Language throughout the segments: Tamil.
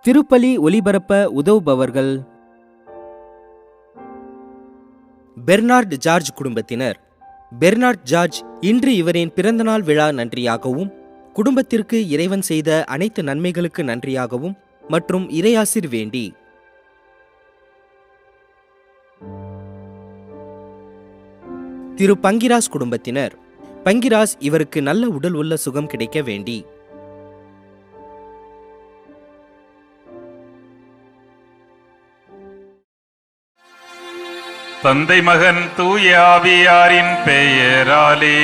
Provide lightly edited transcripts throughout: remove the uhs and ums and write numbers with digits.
திருப்பலி ஒலிபரப்ப உதவுபவர்கள்: பெர்னார்ட் ஜார்ஜ் குடும்பத்தினர். பெர்னார்ட் ஜார்ஜ் இன்று இவரின் பிறந்தநாள் விழா நன்றியாகவும், குடும்பத்திற்கு இறைவன் செய்த அனைத்து நன்மைகளுக்கு நன்றியாகவும் மற்றும் இறையாசிர் வேண்டி. திரு பங்கிராஸ் குடும்பத்தினர். பங்கிராஸ் இவருக்கு நல்ல உடல் உள்ள சுகம் கிடைக்க வேண்டி. தந்தை மகன் தூய ஆவியாரின் பெயராலே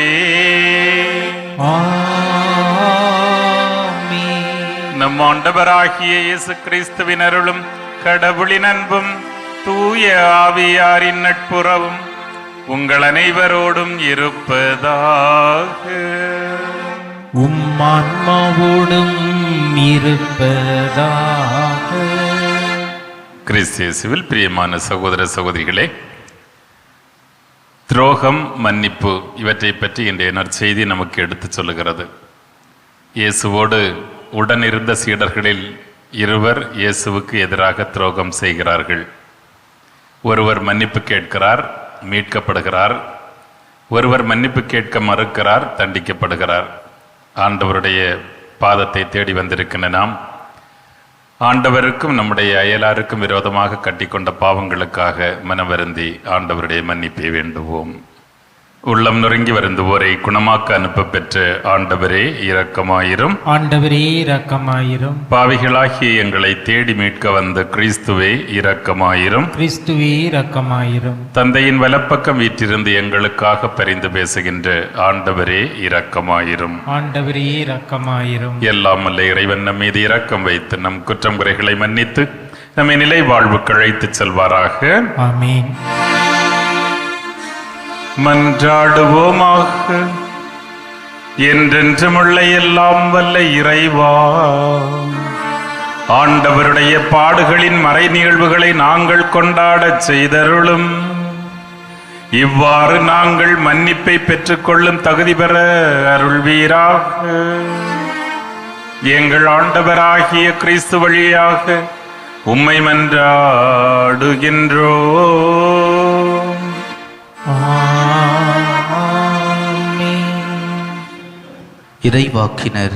நம் ஆண்டவராகிய இயேசு கிறிஸ்துவின் அருளும் கடவுளின் அன்பும் தூய ஆவியாரின் நட்புறவும் உங்கள் அனைவரோடும் இருப்பதாக. உம்மான்மாவோடும் இருப்பதாக. கிறிஸ்து இயேசுவில் பிரியமான சகோதர சகோதரிகளே, துரோகம், மன்னிப்பு இவற்றை பற்றி இன்றைய நற்செய்தி நமக்கு எடுத்து சொல்லுகிறது. இயேசுவோடு உடனிருந்த சீடர்களில் இருவர் இயேசுவுக்கு எதிராக துரோகம் செய்கிறார்கள். ஒருவர் மன்னிப்பு கேட்கிறார், மீட்கப்படுகிறார். ஒருவர் மன்னிப்பு கேட்க மறுக்கிறார், தண்டிக்கப்படுகிறார். ஆண்டவருடைய பாதத்தை தேடி வந்திருக்கின்ற நாம் ஆண்டவருக்கும் நம்முடைய அயலாருக்கும் விரோதமாக கட்டிக்கொண்ட பாவங்களுக்காக மனவருந்தி ஆண்டவருடைய மன்னிப்பை வேண்டுவோம். உள்ளம் நொறுங்கி வருந்துவோரை குணமாக்க அனுப்ப பெற்ற ஆண்டவரே இரக்கமாயிரும். ஆண்டவரே இரக்கமாயிரும். பாவிகளாகிய எங்களை தேடி மீட்க வந்த கிறிஸ்துவே இரக்கமாயிரும். கிறிஸ்துவே இரக்கமாயிரும். தந்தையின் வலப்பக்கம் வீற்றிருந்து எங்களுக்காக பரிந்து பேசுகின்ற ஆண்டவரே இரக்கமாயிரும். ஆண்டவரே இரக்கமாயிரும். எல்லாம் வல்ல இறைவன் நம் மீது இரக்கம் வைத்து நம் குற்றம் குறைகளை மன்னித்து நம்மை நிலை வாழ்வுக்கு அழைத்து செல்வாராக. ஆமென். மன்றாடுவோமாக. என்றென்றுமுள்ள எல்லாம் வல்ல இறைவா, ஆண்டவருடைய பாடுகளின் மறை நிகழ்வுகளை நாங்கள் கொண்டாடச் செய்தருளும். இவ்வாறு நாங்கள் மன்னிப்பை பெற்றுக்கொள்ளும் தகுதி பெற அருள்வீராக. எங்கள் ஆண்டவராகிய கிறிஸ்து வழியாக உம்மை மன்றாடுகின்றோம். இறைவாக்கினர்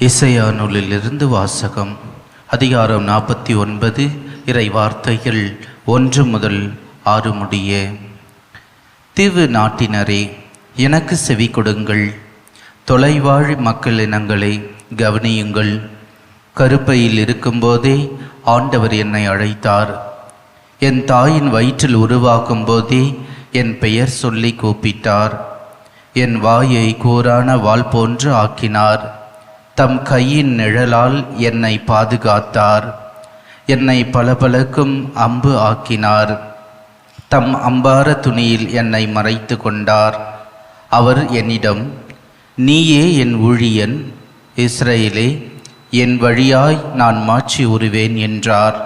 இசையா நூலிலிருந்து வாசகம். அதிகாரம் 49. இறை வார்த்தைகள் 1 முதல் 6 முடிய. தீவு நாட்டினரே, எனக்கு செவி கொடுங்கள். தொலைவாழ் மக்கள் இனங்களை கவனியுங்கள். கருப்பையில் இருக்கும்போதே ஆண்டவர் என்னை அழைத்தார். என் தாயின் வயிற்றில் உருவாக்கும் போதே என் பெயர் சொல்லி கூப்பிட்டார். என் வாயை கூரான வாள் போன்று ஆக்கினார். தம் கையின் நிழலால் என்னை பாதுகாத்தார். என்னை பளபளக்கும் அம்பு ஆக்கினார். தம் அம்பார துணியில் என்னை மறைத்து கொண்டார். அவர் என்னிடம், நீயே என் ஊழியன், இஸ்ரவேலே, என் வழியாய் நான் மாட்சி உறுவேன் என்றார்.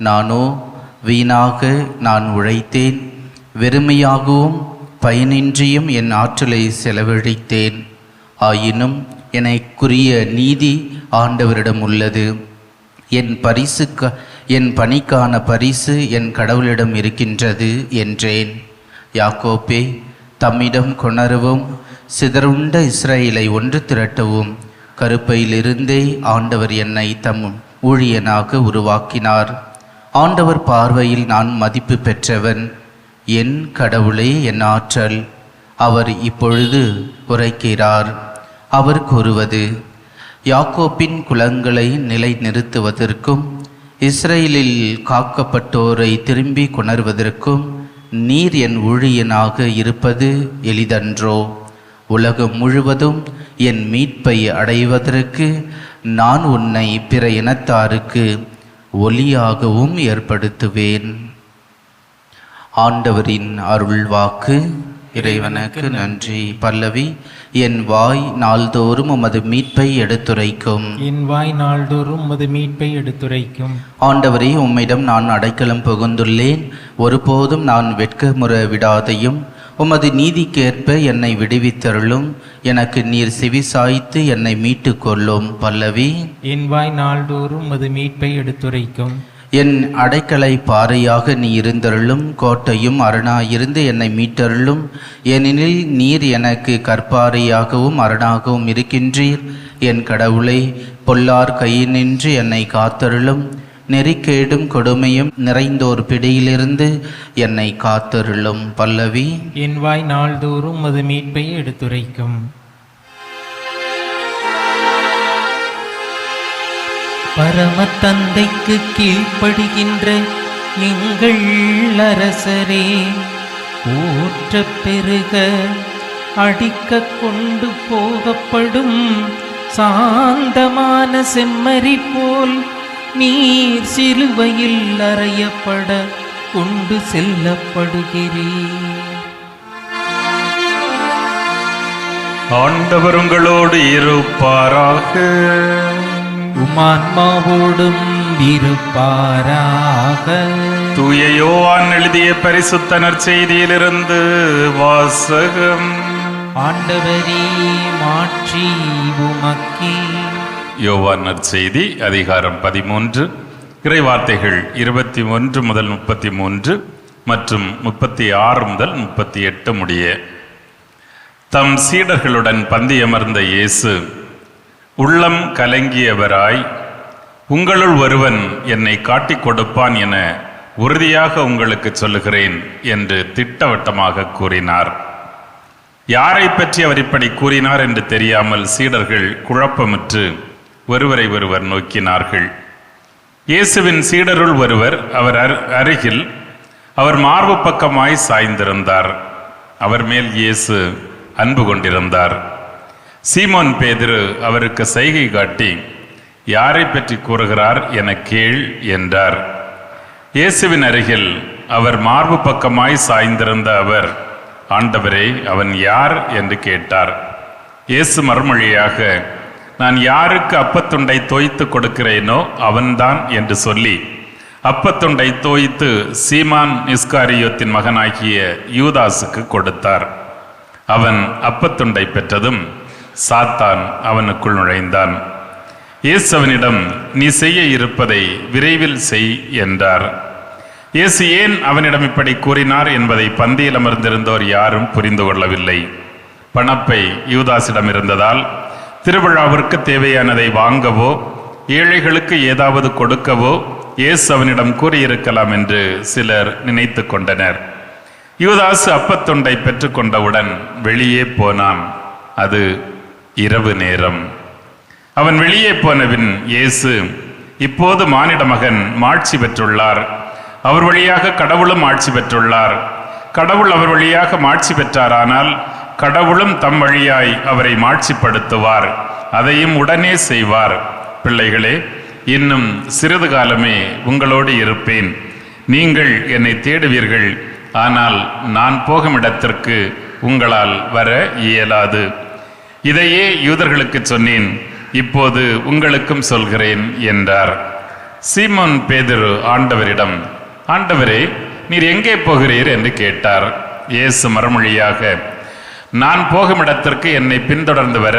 நானோ, வீணாக நான் உழைத்தேன், வெறுமையாகவும் பயனின்றியும் என் ஆற்றலை செலவழித்தேன். ஆயினும் எனக்குரிய நீதி ஆண்டவரிடம் உள்ளது. என் பணிக்கான பரிசு என் கடவுளிடம் இருக்கின்றது என்றேன். யாக்கோப்பே, தம்மிடம் கொணரவும் சிதறுண்ட இஸ்ரவேலை ஒன்று திரட்டவும் கருப்பையிலிருந்தே ஆண்டவர் என்னை தம் ஊழியனாக உருவாக்கினார். ஆண்டவர் பார்வையில் நான் மதிப்பு பெற்றவன். என் கடவுளே என் ஆற்றல். அவர் இப்பொழுது உரைக்கிறார். அவர் கூறுவது, யாக்கோப்பின் குலங்களை நிலை நிறுத்துவதற்கும் இஸ்ரேலில் காக்கப்பட்டோரை திரும்பி கொணர்வதற்கும் நீர் என் ஊழியனாக இருப்பது எளிதன்றோ? உலகம் முழுவதும் என் மீட்பை அடைவதற்கு நான் உன்னை பிற இனத்தாருக்கு ஒளியாகவும் ஏற்படுத்துவேன். ஆண்டவரின் அருள் வாக்கு. இறைவனுக்கு நன்றி. பல்லவி. என் வாய் நாள்தோறும் உமது மீட்பை எடுத்துரைக்கும். என் வாய் நாள்தோறும் உமது மீட்பை எடுத்துரைக்கும். ஆண்டவரே, உம்மிடம் நான் அடைக்கலம் புகுந்துள்ளேன். ஒருபோதும் நான் வெட்கமுற விடாதையும் உமது நீதிக்கேற்ப என்னை விடுவித்தருளும். எனக்கு நீர் செவிசாய்த்து என்னை மீட்டு கொள்ளும். பல்லவி. என் வாய் நாள்தோறும் உமது மீட்பை எடுத்துரைக்கும். என் அடைக்கலை பாறையாக நீ இருந்தருளும். கோட்டையும் அரணாயிருந்து என்னை மீட்டருளும். ஏனெனில் நீர் எனக்கு கற்பாறையாகவும் அரணாகவும் இருக்கின்றீர். என் கடவுளை பொல்லார் கையினின்று என்னை காத்தருளும். நெறிக்கேடும் கொடுமையும் நிறைந்தோர் பிடியிலிருந்து என்னை காத்தருளும். பல்லவி. என் வாய் நாள்தோறும் உமது மீட்பை எடுத்துரைக்கும். பரம தந்தைக்கு கீழ்ப்படுகின்ற எங்கள் அரசரே, ஊற்ற பெருக அடிக்க கொண்டு போகப்படும் சாந்தமான செம்மறி போல் நீர் சிலுவையில் அறையப்பட கொண்டு செல்லப்படுகிறீர். ஆண்டவர் உங்களோடு இருப்பாராக. உமான்மாவோடும் இருப்பாராக. தூய யோவான் எழுதிய பரிசுத்த நற்செய்தியிலிருந்து வாசகம். ஆண்டவரே, மாட்சி உமக்கே. யோவான் நற்செய்தி அதிகாரம் 13, இறைவார்த்தைகள் 21 முதல் 33 மற்றும் 36 முதல் 38 முடிய. தம் சீடர்களுடன் பந்தியமர்ந்த இயேசு உள்ளம் கலங்கியவராய், உங்களுள் ஒருவன் என்னை காட்டிக் கொடுப்பான் என உறுதியாக உங்களுக்கு சொல்லுகிறேன் என்று திட்டவட்டமாக கூறினார். யாரை பற்றி அவர் இப்படி கூறினார் என்று தெரியாமல் சீடர்கள் குழப்பமுற்று ஒருவரை ஒருவர் நோக்கினார்கள். இயேசுவின் சீடருள் ஒருவர் அவர் அருகில் அவர் மார்பு பக்கமாய் சாய்ந்திருந்தார். அவர் மேல் இயேசு அன்பு கொண்டிருந்தார். சீமோன் பேதுரு அவருக்கு சைகை காட்டி, யாரை பற்றி கூறுகிறார் என கேள் என்றார். இயேசுவின் அருகில் அவர் மார்பு பக்கமாய் சாய்ந்திருந்த அவர், ஆண்டவரே, அவன் யார் என்று கேட்டார். இயேசு மறுமொழியாக, நான் யாருக்கு அப்பத்துண்டை தோய்த்து கொடுக்கிறேனோ அவன்தான் என்று சொல்லி அப்பத்துண்டை தோய்த்து சீமான் இஸ்காரியோத்தின் மகனாகிய யூதாசுக்கு கொடுத்தார். அவன் அப்பத்துண்டை பெற்றதும் சாத்தான் அவனுக்குள் நுழைந்தான். இயேசு அவனிடம், நீ செய்ய இருப்பதை விரைவில் செய் என்றார். இயேசு ஏன் அவனிடம் இப்படி கூறினார் என்பதை பந்தியில் அமர்ந்திருந்தோர் யாரும் புரிந்து கொள்ளவில்லை. பணப்பை யூதாசிடம் இருந்ததால் திருவிழாவிற்கு தேவையானதை வாங்கவோ ஏழைகளுக்கு ஏதாவது கொடுக்கவோ இயேசு அவனிடம் கூறியிருக்கலாம் என்று சிலர் நினைத்து கொண்டனர். யூதாசு அப்பத்துண்டை பெற்றுக்கொண்டவுடன் வெளியே போனான். அது இரவு நேரம். அவன் வெளியே போனபின் இயேசு, இப்போது மானிட மகன் மாட்சி பெற்றுள்ளார். அவர் வழியாக கடவுளும் ஆட்சி பெற்றுள்ளார். கடவுள் அவர் வழியாக மாட்சி பெற்றாரானால் கடவுளும் தம் வழியாய் அவரை மாட்சிப்படுத்துவார். அதையும் உடனே செய்வார். பிள்ளைகளே, இன்னும் சிறிது காலமே உங்களோடு இருப்பேன். நீங்கள் என்னை தேடுவீர்கள். ஆனால் நான் போகும் இடத்திற்கு உங்களால் வர இயலாது. இதையே யூதர்களுக்கு சொன்னேன், இப்போது உங்களுக்கும் சொல்கிறேன் என்றார். சீமோன் பேதுரு ஆண்டவரிடம், ஆண்டவரே, நீர் எங்கே போகிறீர் என்று கேட்டார். இயேசு மறுமொழியாக, நான் போகும் இடத்திற்கு என்னை பின்தொடர்ந்து வர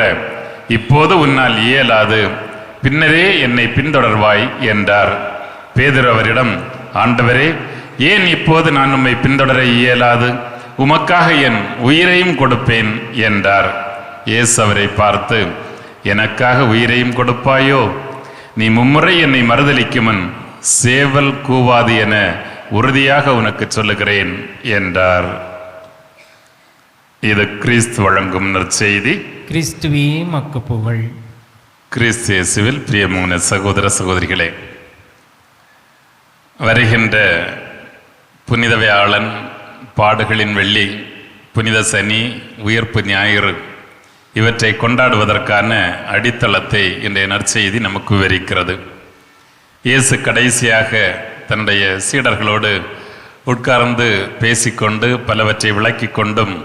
இப்போது உன்னால் இயலாது, பின்னரே என்னை பின்தொடர்வாய் என்றார். பேதுரு அவரிடம், ஆண்டவரே, ஏன் இப்போது நான் உம்மை பின்தொடர இயலாது? உமக்காக என் உயிரையும் கொடுப்பேன் என்றார். இயேசு அவரை பார்த்து, எனக்காக உயிரையும் கொடுப்பாயோ? நீ மும்முறை என்னை மறுதலிக்கும் முன் சேவல் கூவாது என உறுதியாக உனக்கு சொல்லுகிறேன் என்றார். இது கிறிஸ்து வழங்கும் நற்செய்தி. கிறிஸ்துவே மக்கு புகழ். கிறிஸ்து இயேசுவில் பிரியமான சகோதர சகோதரிகளே, வருகின்ற புனித வியாழன், பாடுகளின் வெள்ளி, புனித சனி, உயிர்ப்பு ஞாயிறு இவற்றை கொண்டாடுவதற்கான அடித்தளத்தை இன்றைய நற்செய்தி நமக்கு விவரிக்கிறது. இயேசு கடைசியாக தன்னுடைய சீடர்களோடு உட்கார்ந்து பேசிக்கொண்டு பலவற்றை விளக்கி கொண்டும்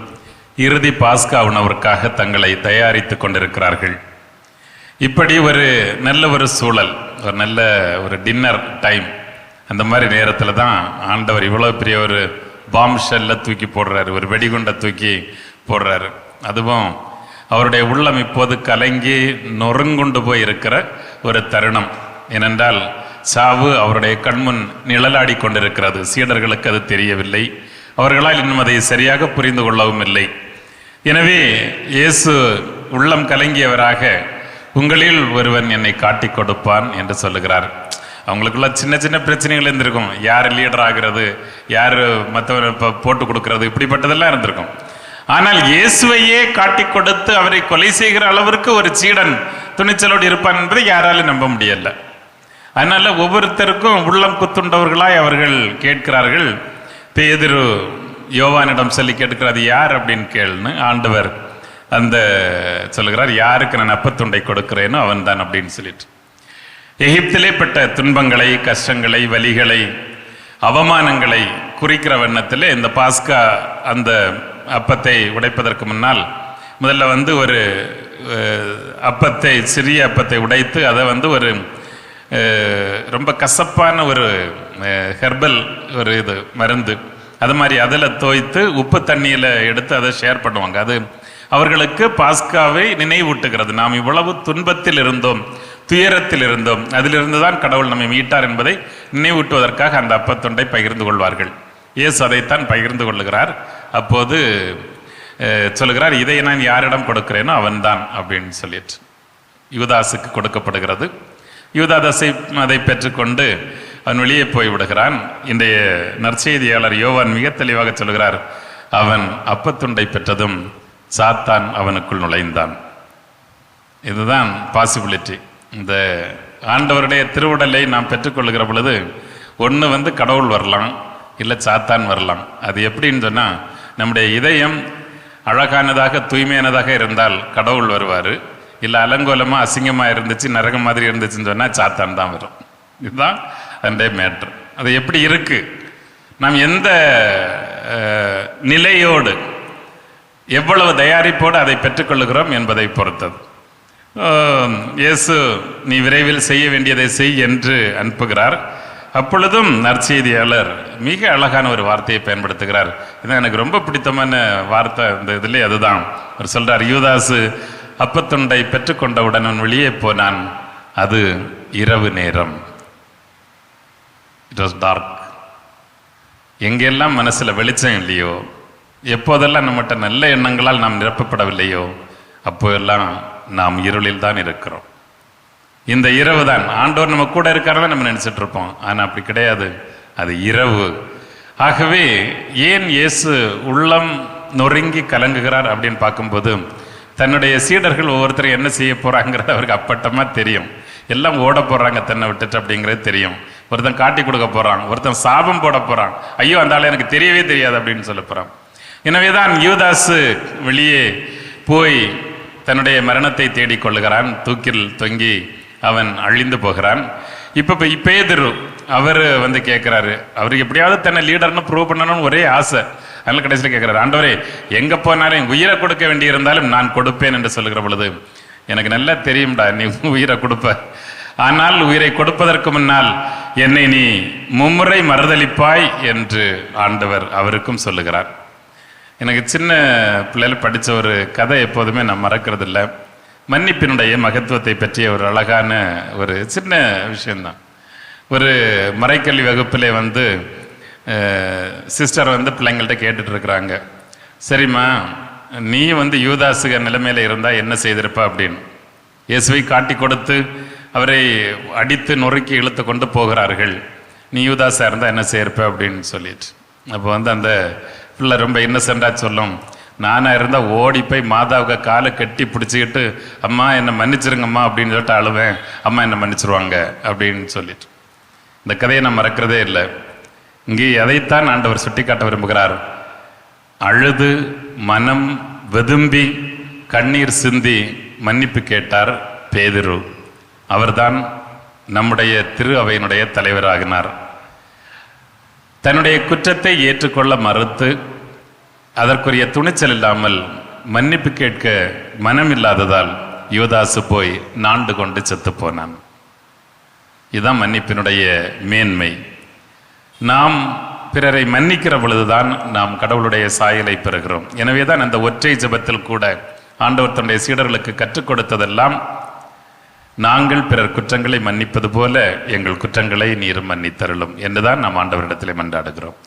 இறுதி பாஸ்கா உணவிற்காக தங்களை தயாரித்து கொண்டிருக்கிறார்கள். இப்படி ஒரு நல்ல ஒரு சூழல், ஒரு நல்ல ஒரு டின்னர் டைம், அந்த மாதிரி நேரத்தில் தான் ஆண்டவர் இவ்வளோ பெரிய ஒரு பாம் ஷெல்ல தூக்கி போடுறாரு, ஒரு வெடிகுண்டை தூக்கி போடுறாரு. அதுவும் அவருடைய உள்ளம் இப்போது கலங்கி நொறுங்குண்டு போய் இருக்கிற ஒரு தருணம். ஏனென்றால் சாவு அவருடைய கண்முன் நிழலாடி கொண்டிருக்கிறது. சீடர்களுக்கு அது தெரியவில்லை, அவர்களால் இன்னும் அதை சரியாக புரிந்து கொள்ளவும் இல்லை. எனவே இயேசு உள்ளம் கலங்கியவராக, உங்களில் ஒருவன் என்னை காட்டி கொடுப்பான் என்று சொல்லுகிறார். அவங்களுக்குள்ள சின்ன சின்ன பிரச்சனைகள் இருந்திருக்கும். யார் லீடர் ஆகிறது, யார் மற்றவரை போட்டு கொடுக்கறது, இப்படிப்பட்டதெல்லாம் இருந்திருக்கும். ஆனால் இயேசுவையே காட்டி கொடுத்து அவரை கொலை செய்கிற அளவிற்கு ஒரு சீடன் துணிச்சலோடு இருப்பான் என்பதை யாராலும் நம்ப முடியல. அதனால ஒவ்வொருத்தருக்கும் உள்ளம் குத்துண்டவர்களாய் அவர்கள் கேட்கிறார்கள். பேதுரு யோவானிடம் சொல்லி கேட்கிறார், யார் அப்படின்னு கேள்னு. ஆண்டவர் அந்த சொல்லுகிறார், யாருக்கு நான் அப்பத்துண்டை கொடுக்கிறேனோ அவன் தான் அப்படின்னு சொல்லிட்டு. எகிப்திலே பட்ட துன்பங்களை, கஷ்டங்களை, வலிகளை, அவமானங்களை குறிக்கிற வண்ணத்தில் இந்த பாஸ்கா அந்த அப்பத்தை உடைப்பதற்கு முன்னால் முதல்ல ஒரு அப்பத்தை, சிறிய அப்பத்தை உடைத்து அதை ஒரு ரொம்ப கசப்பான ஒரு ஹெர்பல் ஒரு இது மருந்து, அது மாதிரி அதில் தோய்த்து உப்பு தண்ணியில் எடுத்து அதை ஷேர் பண்ணுவாங்க. அது அவர்களுக்கு பாஸ்காவை நினைவூட்டுகிறது. நாம் இவ்வளவு துன்பத்தில் இருந்தோம், துயரத்தில் இருந்தோம், அதிலிருந்து தான் கடவுள் நம்மை மீட்டார் என்பதை நினைவூட்டுவதற்காக அந்த அப்பத்துண்டை பகிர்ந்து கொள்வார்கள். இயேசு அதைத்தான் பகிர்ந்து கொள்ளுகிறார். அப்போது சொல்லுகிறார், இதை நான் யாரிடம் கொடுக்கிறேனோ அவன்தான் அப்படின்னு சொல்லிட்டு யூதாசுக்கு கொடுக்கப்படுகிறது. யூதாசை அதை பெற்றுக்கொண்டு அவன் வெளியே போய் விடுகிறான். இன்றைய நற்செய்தியாளர் யோவான் மிக தெளிவாக சொல்கிறார், அவன் அப்பத்துண்டை பெற்றதும் சாத்தான் அவனுக்குள் நுழைந்தான். இதுதான் பாசிபிலிட்டி. இந்த ஆண்டவருடைய திருவுடலை நாம் பெற்றுக்கொள்ளுகிற பொழுது ஒன்று கடவுள் வரலாம், இல்லை சாத்தான் வரலாம். அது எப்படின்னு சொன்னால், நம்முடைய இதயம் அழகானதாக தூய்மையானதாக இருந்தால் கடவுள் வருவார். இல்லை அலங்கோலமாக அசிங்கமாக இருந்துச்சு, நரகம் மாதிரி இருந்துச்சுன்னு சொன்னால் சாத்தான் தான் வரும். இதுதான் அதே மேட்ரு. அது எப்படி இருக்கு, நாம் எந்த நிலையோடு எவ்வளவு தயாரிப்போடு அதை பெற்றுக்கொள்ளுகிறோம் என்பதை பொறுத்தது. இயேசு நீ விரைவில் செய்ய வேண்டியதை செய் என்று அனுப்புகிறார். அப்பொழுதும் நற்செய்தியாளர் மிக அழகான ஒரு வார்த்தையை பயன்படுத்துகிறார். இது எனக்கு ரொம்ப பிடித்தமான வார்த்தை. இந்த இதிலே அதுதான் அவர் சொல்றார், யூதாசு அப்பத்துண்டை பெற்றுக்கொண்டவுடன் அவன் வெளியே போனான். அது இரவு நேரம். It was dark. எங்கெல்லாம் மனசுல வெளிச்சம் இல்லையோ, எப்போதெல்லாம் நம்மகிட்ட நல்ல எண்ணங்களால் நாம் நிரப்பப்படவில்லையோ, அப்போதெல்லாம் நாம் இருளில் தான் இருக்கிறோம். இந்த இரவு தான் ஆண்டவர் நம்ம கூட இருக்காரதான் நம்ம நினைச்சிட்டு இருப்போம். ஆனால் அப்படி கிடையாது, அது இரவு. ஆகவே ஏன் இயேசு உள்ளம் நொறுங்கி கலங்குகிறார் அப்படின்னு பார்க்கும்போது, தன்னுடைய சீடர்கள் ஒவ்வொருத்தரும் என்ன செய்ய போறாங்கிறது அவருக்கு அப்பட்டமா தெரியும். எல்லாம் ஓட போறாங்க தன்னை விட்டுட்டு அப்படிங்கிறது தெரியும். ஒருத்தன் காட்டி கொடுக்க போறான், ஒருத்தன் சாபம் போட போறான், ஐயோ அந்த ஆளு எனக்கு தெரியவே தெரியாது அப்படின்னு சொல்ல போறான். எனவேதான் யூதாசு வெளியே போய் தன்னுடைய மரணத்தை தேடிக்கொள்ளுகிறான். தூக்கில் தொங்கி அவன் அழிந்து போகிறான். இப்போ பேதுரு அவர் கேட்குறாரு, அவருக்கு எப்படியாவது தன்னை லீடர்னு ப்ரூவ் பண்ணணும்னு ஒரே ஆசை. அதனால கடைசியில் கேட்குறாரு, ஆண்டவரே எங்கே போனாலும் உயிரை கொடுக்க வேண்டியிருந்தாலும் நான் கொடுப்பேன் என்று சொல்லுகிற பொழுது, எனக்கு நல்லா தெரியும்டா நீ உயிரை கொடுப்ப, ஆனால் உயிரை கொடுப்பதற்கு முன்னால் என்னை நீ மும்முறை மறுதளிப்பாய் என்று ஆண்டவர் அவருக்கும் சொல்லுகிறார். எனக்கு சின்ன பிள்ளைகள் படித்த ஒரு கதை எப்போதுமே நான் மறக்கிறது இல்லை. மன்னிப்பினுடைய மகத்துவத்தை பற்றிய ஒரு அழகான ஒரு சின்ன விஷயந்தான். ஒரு மறைக்கல்வி வகுப்பிலே சிஸ்டர் பிள்ளைங்கள்ட்ட கேட்டுட்டு இருக்கிறாங்க, சரிம்மா நீ யூதாசுக நிலைமையில இருந்தால் என்ன செய்திருப்பா அப்படின்னு. இயேசுவை காட்டி கொடுத்து அவரை அடித்து நொறுக்கி இழுத்து கொண்டு போகிறார்கள், நீ யூதாஸாக இருந்தால் என்ன செய்யிருப்ப அப்படின்னு சொல்லிட்டு. அப்போ அந்த பிள்ளை ரொம்ப இன்னசென்ட்டாக சொல்லும், நானாக இருந்தால் ஓடி போய் மாதாவுக்கு காலை கட்டி பிடிச்சிக்கிட்டு அம்மா என்னை மன்னிச்சிருங்கம்மா அப்படின்னு சொல்லிட்டு அழுவேன், அம்மா என்னை மன்னிச்சிருவாங்க அப்படின்னு சொல்லிட்டு. இந்த கதையை நான் மறக்கிறதே இல்லை. இங்கே அதைத்தான் ஆண்டவர் சுட்டி காட்ட விரும்புகிறார். அழுது மனம் வெதும்பி கண்ணீர் சிந்தி மன்னிப்பு கேட்டார் பேதுரு. அவர்தான் நம்முடைய திரு அவையினுடைய தலைவராகினார். தன்னுடைய குற்றத்தை ஏற்றுக்கொள்ள மறுத்து அதற்குரிய துணிச்சல் இல்லாமல் மன்னிப்பு கேட்க மனம் இல்லாததால் யூதாசு போய் நாண்டு கொண்டு செத்து போனான். இதுதான் மன்னிப்பினுடைய மேன்மை. நாம் பிறரை மன்னிக்கிற பொழுதுதான் நாம் கடவுளுடைய சாயலை பெறுகிறோம். எனவே தான் அந்த ஒற்றை ஜெபத்தில் கூட ஆண்டவர் தன்னுடைய சீடர்களுக்கு கற்றுக் கொடுத்ததெல்லாம், நாங்கள் பிறர் குற்றங்களை மன்னிப்பது போல எங்கள் குற்றங்களை நீரும் மன்னித்தருளும் என்றுதான் நாம் ஆண்டவரிடத்திலே மன்றாடுகிறோம்.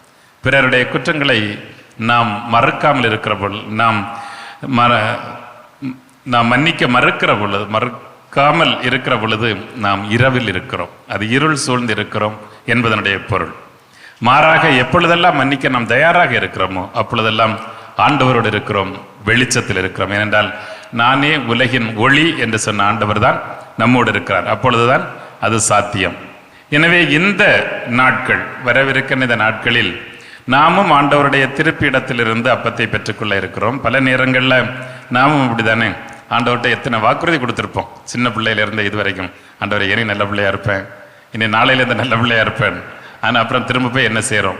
பிறருடைய குற்றங்களை நாம் மறுக்காமல் இருக்கிற பொழுது, நாம் மன்னிக்க மறுக்காமல் இருக்கிற பொழுது நாம் இரவில் இருக்கிறோம், அது இருள் சூழ்ந்து இருக்கிறோம் என்பதனுடைய பொருள். மாறாக எப்பொழுதெல்லாம் மன்னிக்க நாம் தயாராக இருக்கிறோமோ அப்பொழுதெல்லாம் ஆண்டவரோடு இருக்கிறோம், வெளிச்சத்தில் இருக்கிறோம். ஏனென்றால் நானே உலகின் ஒளி என்று சொன்ன ஆண்டவர் தான் நம்மோடு இருக்கிறார். அப்பொழுதுதான் அது சாத்தியம். எனவே இந்த நாட்கள், வரவிருக்கின்ற இந்த நாட்களில் நாமும் ஆண்டவருடைய திருப்பிடத்திலிருந்து அப்பத்தை பெற்றுக்கொள்ள இருக்கிறோம். பல நேரங்களில் நாமும் இப்படிதானே ஆண்டவர்கிட்ட எத்தனை வாக்குறுதி கொடுத்துருப்போம். சின்ன பிள்ளையிலிருந்து இது வரைக்கும், ஆண்டவரை இனி நல்ல பிள்ளையா இருப்பேன், இனி நாளையிலேருந்து நல்ல பிள்ளையா இருப்பேன். ஆனால் அப்புறம் திரும்ப போய் என்ன செய்கிறோம்?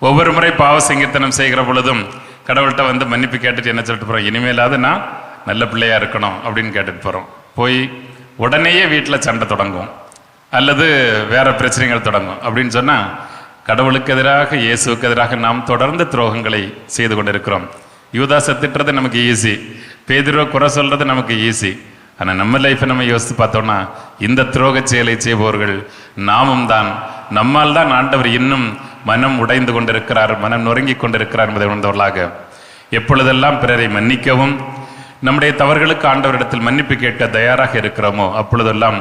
ஒவ்வொரு முறை பாவ சங்கீர்த்தனம் செய்கிற பொழுதும் கடவுள்கிட்ட வந்து மன்னிப்பு கேட்டுட்டு என்ன சொல்லிட்டு போகிறோம்? இனிமேலாவது நான் நல்ல பிள்ளையா இருக்கணும் அப்படின்னு கேட்டுட்டு போகிறோம். போய் உடனேயே வீட்டில் சண்டை தொடங்கும், அல்லது வேற பிரச்சனைகள் தொடங்கும். அப்படின்னு சொன்னால் கடவுளுக்கு எதிராக, இயேசுக்கு எதிராக நாம் தொடர்ந்து துரோகங்களை செய்து கொண்டிருக்கிறோம். யூதாசை திட்டுறது நமக்கு ஈஸி, பேதுருவை குறை சொல்றது நமக்கு ஈஸி. ஆனால் நம்ம லைஃப்பை நம்ம யோசித்து பார்த்தோம்னா இந்த துரோக செயலை செய்பவர்கள் நாமும் தான். நம்மால் தான் ஆண்டவர் இன்னும் மனம் உடைந்து கொண்டிருக்கிறார், மனம் நொறுங்கி கொண்டிருக்கிறார் என்பதை உணர்ந்தவர்களாக எப்பொழுதெல்லாம் பிறரை மன்னிக்கவும் நம்முடைய தவறுகளுக்கு ஆண்டவரிடத்தில் மன்னிப்பு கேட்க தயாராக இருக்கிறோமோ அப்பொழுதெல்லாம்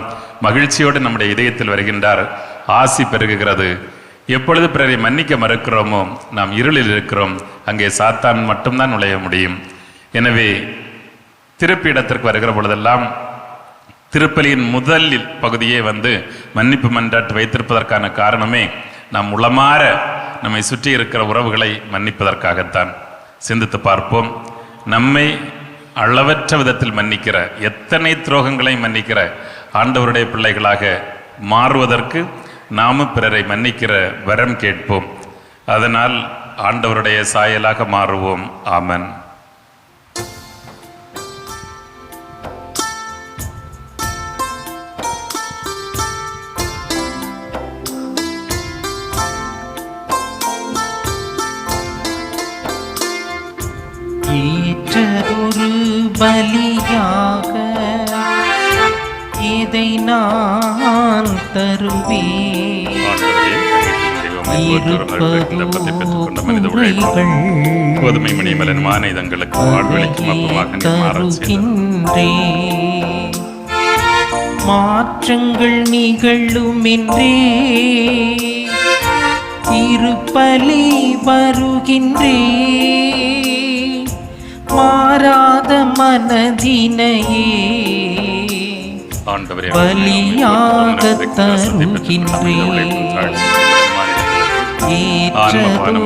மகிழ்ச்சியோடு நம்முடைய இதயத்தில் வருகின்றார், ஆசி பெருகுகிறது. எப்பொழுது பிறரை மன்னிக்க மறுக்கிறோமோ நாம் இருளில் இருக்கிறோம், அங்கே சாத்தான் மட்டும்தான் நுழைய முடியும். எனவே திருப்பிடத்திற்கு வருகிற பொழுதெல்லாம் திருப்பலியின் முதலில் பகுதியே வந்து மன்னிப்பு மன்றாட்டு வைத்திருப்பதற்கான காரணமே நாம் உளமாற நம்மை சுற்றி இருக்கிற உறவுகளை மன்னிப்பதற்காகத்தான். சிந்தித்து பார்ப்போம். நம்மை அளவற்ற விதத்தில் மன்னிக்கிற, எத்தனை துரோகங்களை மன்னிக்கிற ஆண்டவருடைய பிள்ளைகளாக மாறுவதற்கு நாமும் பிறரை மன்னிக்கிற வரம் கேட்போம். அதனால் ஆண்டவருடைய சாயலாக மாறுவோம். ஆமென். ஏற்றதொரு பலியாக இதை நான் தருவேன். கோதுமை மணிமலன் மானிதங்களுக்கு வாழ்வளிக்கும் அப்பமாக மாற்றங்கள் நிகழுமென்றே திருப்பலி வருகின்றே. மாறாத மனதினையே பலியாக தருகின்றேன். ஏற்றதொரு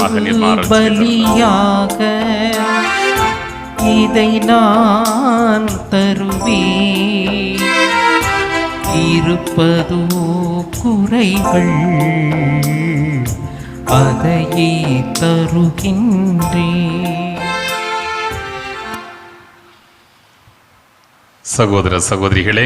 பலியாக இதை நான் தருவேன். இருப்பதோ குறைகள், அதையே தருகின்றேன். சகோதர சகோதரிகளே,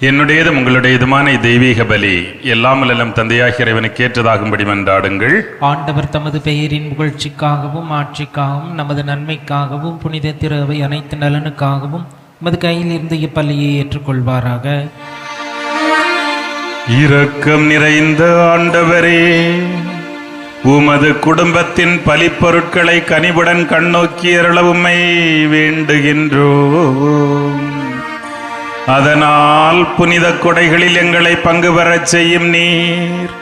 என்னுடையதும் உங்களுடையதுமான தெய்வீக பலி எல்லாம் எல்லாம் தந்தையாகிய இறைவனுக்கு ஏற்றதாகும்படி மன்றாடுங்கள். ஆண்டவர் தமது பெயரின் புகழ்ச்சிக்காகவும் ஆட்சிக்காகவும் நமது நன்மைக்காகவும் புனித திரு அவை அனைத்து நலனுக்காகவும் நமது கையில் இருந்து இப்பலியை ஏற்றுக்கொள்வாராக. இரக்கம் நிறைந்த ஆண்டவரே, உமது குடும்பத்தின் பலிப்பொருட்களை கனிவுடன் கண்ணோக்கி அருளவுமை வேண்டுகின்றோம். அதனால் புனித கொடைகளில் எங்களை பங்கு பெறச் செய்யும் நீர்,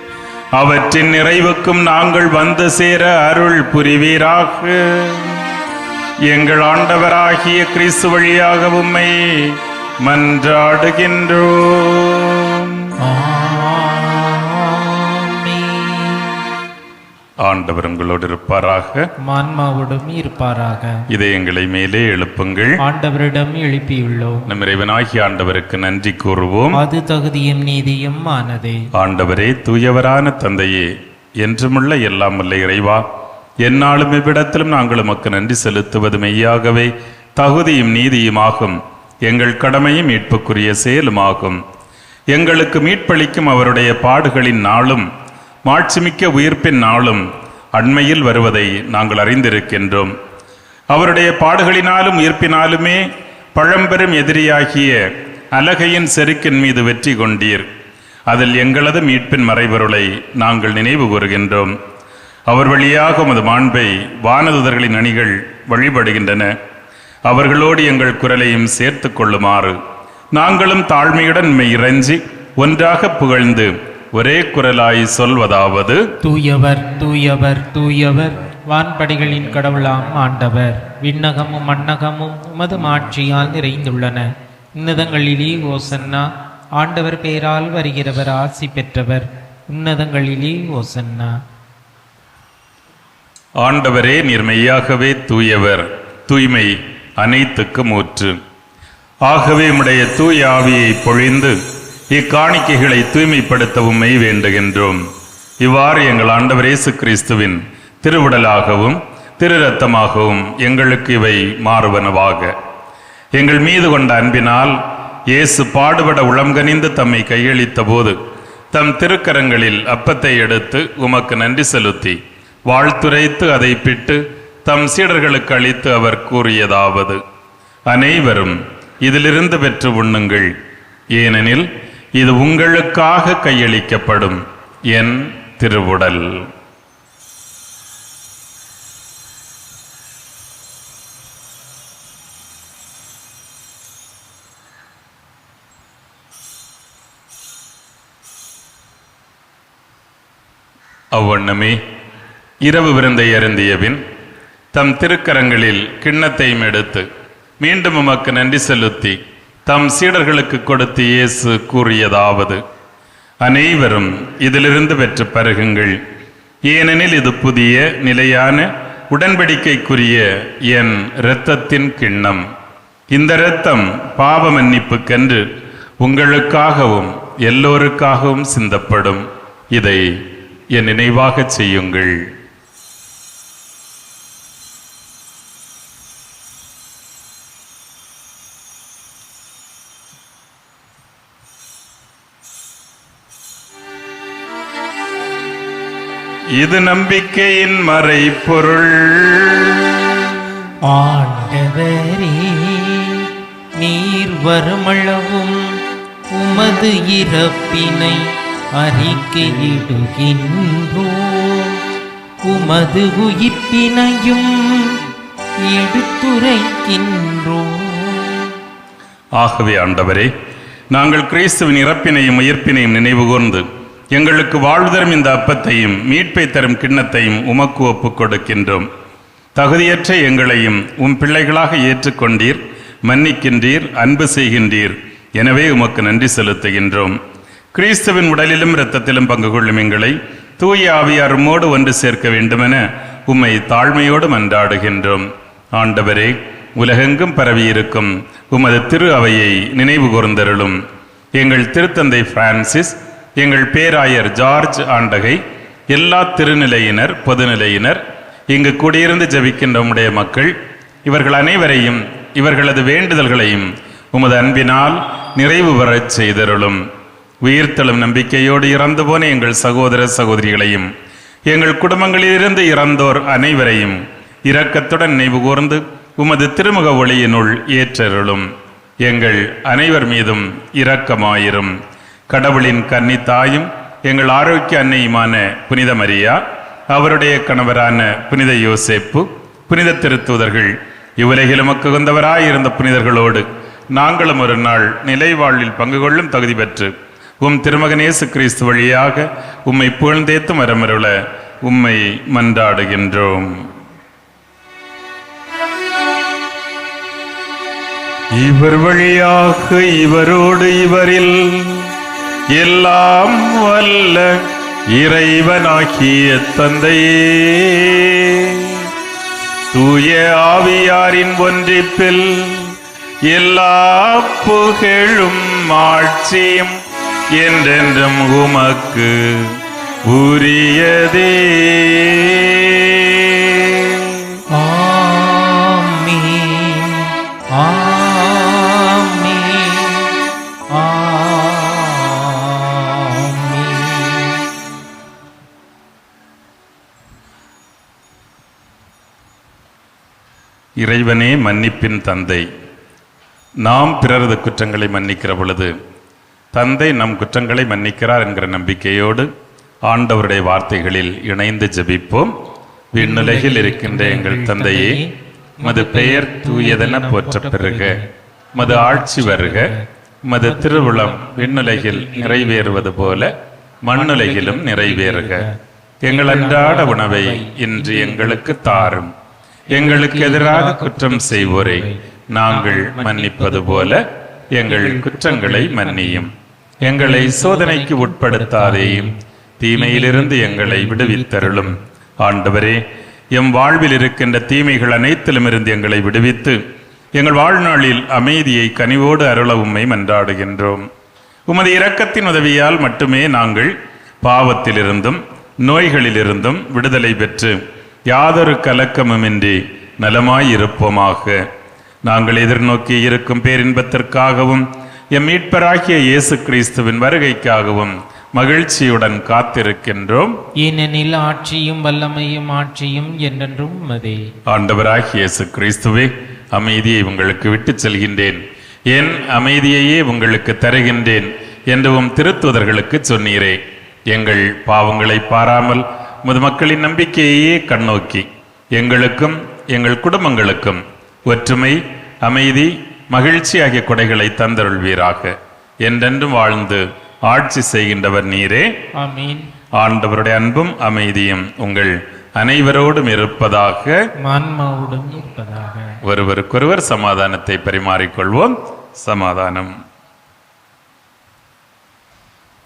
அவற்றின் நிறைவுக்கும் நாங்கள் வந்து சேர அருள் புரிவீராக. எங்கள் ஆண்டவராகிய கிறிஸ்து வழியாக உம்மை மன்றாடுகின்றோம். ஆண்டவர் உங்களோடு இருப்பாராக, ஆன்மாவோடும் இருப்பாராக. இதை எங்களை மேலே எழுப்புங்கள். ஆண்டவரிடம் எழுப்பியுள்ளோம். நம் இறைவனாகிய ஆண்டவருக்கு நன்றி கூறுவோம். அது தகுதியும் நீதியும் ஆனதே. ஆண்டவரே, தூயவரான தந்தையே, என்றுமுள்ள எல்லாம் வல்ல இறைவா, எந்நாளும் இவ்விடத்திலும் நாங்கள் உமக்கு நன்றி செலுத்துவது மெய்யாகவே தகுதியும் நீதியுமாகும், எங்கள் கடமையும் மீட்புக்குரிய செயலுமாகும். எங்களுக்கு மீட்பளிக்கும் அவருடைய பாடுகளின் நாளும் மாட்சிமிக்க உயிர்ப்பின் நாளும் அண்மையில் வருவதை நாங்கள் அறிந்திருக்கின்றோம். அவருடைய பாடுகளினாலும் உயிர்ப்பினாலுமே பழம்பெரும் எதிரியாகிய அலகையின் செருக்கின் மீது வெற்றி கொண்டீர். அதில் எங்களது மீட்பின் மறைபொருளை நாங்கள் நினைவு கூறுகின்றோம். அவர் வழியாக உமது மாண்பை வானதுதர்களின் அணிகள் வழிபடுகின்றன. அவர்களோடு எங்கள் குரலையும் சேர்த்து கொள்ளுமாறு நாங்களும் தாழ்மையுடன் இறைஞ்சி ஒன்றாக புகழ்ந்து ஒரே குரலாய் சொல்வதாவது: தூயவர் தூயவர் தூயவர், வான்படைகளின் கடவுளாம் ஆண்டவர். விண்ணகமும் மண்ணகமும் உமது மாட்சியால் நிறைந்துள்ளன. உன்னதங்களிலே ஓசன்னா. ஆண்டவர் பெயரால் வருகிறவர் ஆசி பெற்றவர். உன்னதங்களிலே ஓசன்னா. ஆண்டவரே, நீர் மெய்யாகவே தூயவர், தூய்மை அனைத்துக்கும் ஊற்று. ஆகவே உம்முடைய தூய ஆவியை பொழிந்து இக்காணிக்கைகளை தூய்மைப்படுத்தவும் மெய் வேண்டுகின்றோம். இவ்வாறு எங்கள் ஆண்டவர் இயேசு கிறிஸ்துவின் திருவுடலாகவும் திரு இரத்தமாகவும் எங்களுக்கு இவை மாறுவனவாக. எங்கள் மீது கொண்ட அன்பினால் இயேசு பாடுபட உளம்கனிந்து தம்மை கையளித்த போது தம் திருக்கரங்களில் அப்பத்தை எடுத்து உமக்கு நன்றி செலுத்தி வாழ்த்துரைத்து அதை பிட்டு தம் சீடர்களுக்கு அளித்து அவர் கூறியதாவது: அனைவரும் இதிலிருந்து பெற்று உண்ணுங்கள், ஏனெனில் இது உங்களுக்காக கையளிக்கப்படும் என் திருவுடல். அவ்வண்ணமே இரவு விருந்தை அருந்தியபின் தம் திருக்கரங்களில் கிண்ணத்தையும் எடுத்து மீண்டும் உமக்கு நன்றி செலுத்தி தம் சீடர்களுக்கு கொடுத்து இயேசு கூறியதாவது: அனைவரும் இதிலிருந்து பெற்று பருகுங்கள், ஏனெனில் இது புதிய நிலையான உடன்படிக்கைக்குரிய என் இரத்தத்தின் கிண்ணம். இந்த இரத்தம் பாவ மன்னிப்புக்கென்று உங்களுக்காகவும் எல்லோருக்காகவும் சிந்தப்படும். இதை என் நினைவாகச் செய்யுங்கள். இது நம்பிக்கையின் மறைபொருள். ஆண்டவரே, நீர் வருமளவும் உமது இறப்பினை அறிக்கையிடுகின்றோம், உமது உயிர்ப்பினையும் எடுத்துரைக்கின்றோம். ஆகவே ஆண்டவரே, நாங்கள் கிறிஸ்துவின் இறப்பினையும் உயிர்ப்பினையும் நினைவு கூர்ந்து எங்களுக்கு வாழ்வு தரும் இந்த அப்பத்தையும் மீட்பை தரும் கிண்ணத்தையும் உமக்கு ஒப்புக் கொடுக்கின்றோம். தகுதியற்ற எங்களையும் உம் பிள்ளைகளாக ஏற்றுக்கொண்டீர், மன்னிக்கின்றீர், அன்பு செய்கின்றீர். எனவே உமக்கு நன்றி செலுத்துகின்றோம். கிறிஸ்துவின் உடலிலும் இரத்தத்திலும் பங்கு கொள்ளும் எங்களை தூய ஆவியாருமோடு ஒன்று சேர்க்க வேண்டுமென உம்மை தாழ்மையோடு மன்றாடுகின்றோம். ஆண்டவரே, உலகெங்கும் பரவியிருக்கும் உமது திரு அவையை நினைவு கூர்ந்தருளும். எங்கள் திருத்தந்தை பிரான்சிஸ், எங்கள் பேராயர் ஜார்ஜ் ஆண்டகை, எல்லா திருநிலையினர், பொதுநிலையினர், இங்கு கூடியிருந்து ஜெபிக்கின்ற உம்முடைய மக்கள், இவர்கள் அனைவரையும் இவர்களது வேண்டுதல்களையும் உமது அன்பினால் நிறைவு பெறச் செய்தருளும். உயிர்த்தெழும் நம்பிக்கையோடு இறந்து போன எங்கள் சகோதர சகோதரிகளையும் எங்கள் குடும்பங்களிலிருந்து இறந்தோர் அனைவரையும் இரக்கத்துடன் நினைவு கூர்ந்து உமது திருமுக ஒளியினுள் ஏற்றருளும். எங்கள் அனைவர் மீதும் இரக்கமாயிரும். கடவுளின் கன்னி தாயும் எங்கள் ஆரோக்கிய அன்னையுமான புனித மரியா, அவருடைய கணவரான புனித யோசேப்பு, புனித திருத்தூதர்கள், இவ்வுலகில் உமக்கு உகந்தவராயிருந்த புனிதர்களோடு நாங்களும் ஒரு நாள் நிலை வாழ்வில் பங்கு கொள்ளும் தகுதி பெற்று உம் திருமகன் இயேசு கிறிஸ்து வழியாக உம்மை புகழ்ந்தேத்து மரமருள உம்மை மன்றாடுகின்றோம். இவர் வழியாக இவரோடு இவரில் எல்லாம் வல்ல இறைவனாகிய தந்தையே, தூய ஆவியாரின் ஒன்றிப்பில் எல்லா புகழும் ஆட்சியும் என்றென்றும் உமக்கு உரியதே. ஆமென், ஆமென், ஆமென். இறைவனே மன்னிப்பின் தந்தை. நாம் பிறரது குற்றங்களை மன்னிக்கிற பொழுது தந்தை நம் குற்றங்களை மன்னிக்கிறார் என்கிற நம்பிக்கையோடு ஆண்டவருடைய வார்த்தைகளில் இணைந்து ஜெபிப்போம். விண்ணுலகில் இருக்கின்ற எங்கள் தந்தையே, மது பெயர் தூயதென போற்ற பெறுக, மது ஆட்சி வருக, மது திருவுளம் விண்ணுலகில் நிறைவேறுவது போல மண்ணுலகிலும் நிறைவேறுக. எங்கள் அன்றாட உணவை இன்று எங்களுக்கு தாரும். எங்களுக்கு எதிராக குற்றம் செய்வோரை நாங்கள் மன்னிப்பது போல எங்கள் குற்றங்களை மன்னியும். எங்களை சோதனைக்கு உட்படுத்தாதேயும், தீமையிலிருந்து எங்களை விடுவித்தருளும். ஆண்டவரே, எம் வாழ்வில் இருக்கின்ற தீமைகள் அனைத்திலும் இருந்து எங்களை விடுவித்து எங்கள் வாழ்நாளில் அமைதியை கனிவோடு அருள உம்மை மன்றாடுகின்றோம். உமது இரக்கத்தின் உதவியால் மட்டுமே நாங்கள் பாவத்திலிருந்தும் நோய்களிலிருந்தும் விடுதலை பெற்று யாதொரு கலக்கமுமின்றி நலமாயிருப்போமாக. நாங்கள் எதிர்நோக்கி இருக்கும் பேரின்பத்திற்காகவும் எம் மீட்பராகிய இயேசு கிறிஸ்துவின் வருகைக்காகவும் மகிழ்ச்சியுடன் காத்திருக்கின்றோம். ஏனெனில் ஆட்சியும் வல்லமையும் ஆட்சியும் என்றென்றும் உமதே. ஆண்டவராகிய இயேசு கிறிஸ்துவே, அமைதியை உங்களுக்கு விட்டுச் செல்கின்றேன், என் அமைதியையே உங்களுக்கு தருகின்றேன் என்று உம் திருத்தூதர்களுக்கு சொன்னீரே. எங்கள் பாவங்களை பாராமல் உமது மக்களின் நம்பிக்கையையே கண்ணோக்கி எங்களுக்கும் எங்கள் குடும்பங்களுக்கும் ஒற்றுமை, அமைதி, மகிழ்ச்சி ஆகிய கொடைகளை தந்தருள்வீராக. என்றென்றும் வாழ்ந்து ஆட்சி செய்கின்றவர் நீரே. ஆமீன். ஆண்டவருடைய அன்பும் அமைதியும் உங்கள் அனைவரோடும் இருப்பதாக. ஆன்மாவோடும் இருப்பதாக. ஒருவருக்கொருவர் சமாதானத்தை பரிமாறிக்கொள்வோம். சமாதானம்.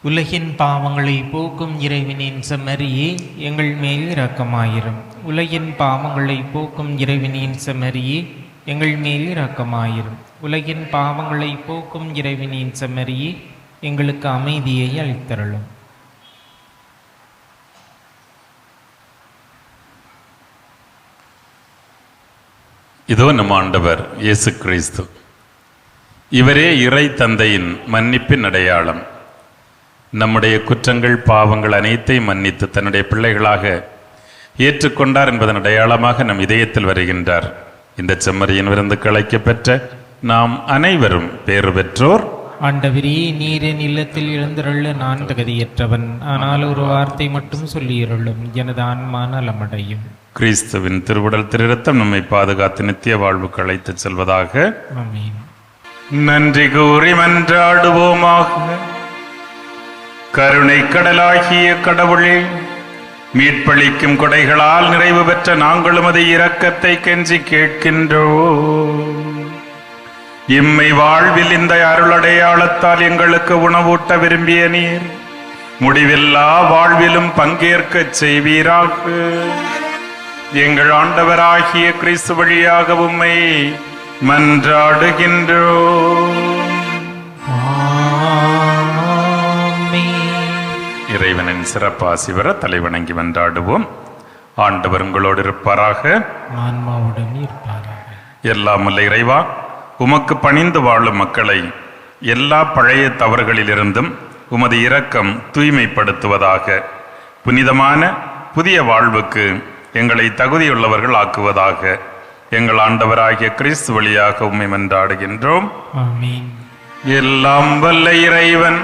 உலகின் பாவங்களை போக்கும் இறைவனின் செம்மறியே, எங்கள் மேல் இரக்கமாயிரும். உலகின் பாவங்களை போக்கும் இறைவனின் செம்மறியே, எங்கள் மேல் இரக்கமாயிரும். உலகின் பாவங்களை போக்கும் இறைவனின் செம்மறியே, எங்களுக்கு அமைதியை அளித்தருளும். இதோ நம் ஆண்டவர் இயேசு கிறிஸ்து. இவரே இறை தந்தையின் மன்னிப்பின் அடையாளம். நம்முடைய குற்றங்கள் பாவங்கள் அனைத்தையும் மன்னித்து தன்னுடைய பிள்ளைகளாக ஏற்றுக்கொண்டார் என்பதன் அடையாளமாக நம் இதயத்தில் வருகின்றார். இந்த செம்மறியின் விருந்துக்கு அழைக்கப் பெற்ற நாம் அனைவரும் பேறு பெற்றோர். ஆண்டவரே, நீரின் இல்லத்தில் எழுந்தருள நான் தகுதியற்றவன், ஆனால் ஒரு வார்த்தை மட்டும் சொல்லியருளும், எனது ஆன்மா நலமடையும். கிறிஸ்துவின் திருவுடல் திருரத்தம் நம்மை பாதுகாத்து நித்திய வாழ்வுக்கு அழைத்துச் செல்வதாக. ஆமீன். நன்றி கூறி மன்றாடுவோமாக. கருணை கடலாகிய கடவுளே, மீட்பளிக்கும் கொடைகளால் நிறைவு பெற்ற நாங்களும் அதை இரக்கத்தை கெஞ்சி கேட்கின்றோம். இம்மை வாழ்வில் இந்த அருளடையாளத்தால் எங்களுக்கு உணவூட்ட விரும்பிய நீர் முடிவில்லா வாழ்விலும் பங்கேற்கச் செய்வீராக. எங்கள் ஆண்டவராகிய கிறிஸ்து வழியாக உம்மை மன்றாடுகின்றோம். இறைவனின் சிறப்பாசி வர தலைவணங்கி மன்றாடுவோம். ஆண்டவர் உங்களோடு இருப்பாராக. ஆன்மாவுடன் இருப்பாராக. எல்லாம் உள்ள இறைவா, உமக்கு பணிந்து வாழும் மக்களை எல்லா பழைய தவறுகளிலிருந்தும் உமது இரக்கம் தூய்மைப்படுத்துவதாக. புனிதமான புதிய வாழ்வுக்கு எங்களை தகுதியுள்ளவர்கள் ஆக்குவதாக. எங்கள் ஆண்டவராகிய கிறிஸ்து வழியாக உம்மை மன்றாடுகின்றோம். ஆமீன். எல்லாம் வல்ல இறைவன்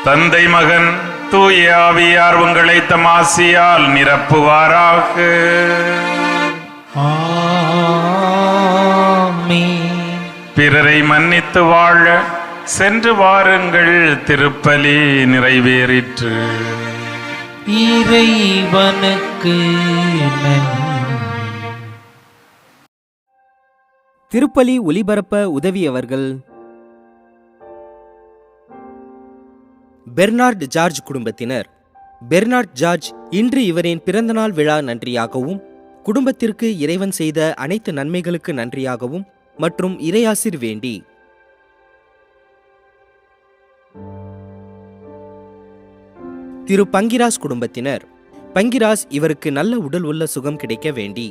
தந்தை, மகன், தூய ஆவியார் உங்களை தம் ஆசியால் நிரப்புவாராக. ஆமீன். பிறரை மன்னித்து வாழ சென்று வாருங்கள், திருப்பலி நிறைவேறிற்று. இறைவனுக்கு நன்றி. திருப்பலி ஒலிபரப்ப உதவியவர்கள்: பெர்னார்ட் ஜார்ஜ் குடும்பத்தினர். பெர்னார்ட் ஜார்ஜ் இன்று இவரின் பிறந்தநாள் விழா நன்றியாகவும், குடும்பத்திற்கு இறைவன் செய்த அனைத்து நன்மைகளுக்கு நன்றியாகவும் மற்றும் இறையாசிர் வேண்டி. திரு பங்கிராஸ் குடும்பத்தினர். பங்கிராஸ் இவருக்கு நல்ல உடல் உள்ள சுகம் கிடைக்க வேண்டி.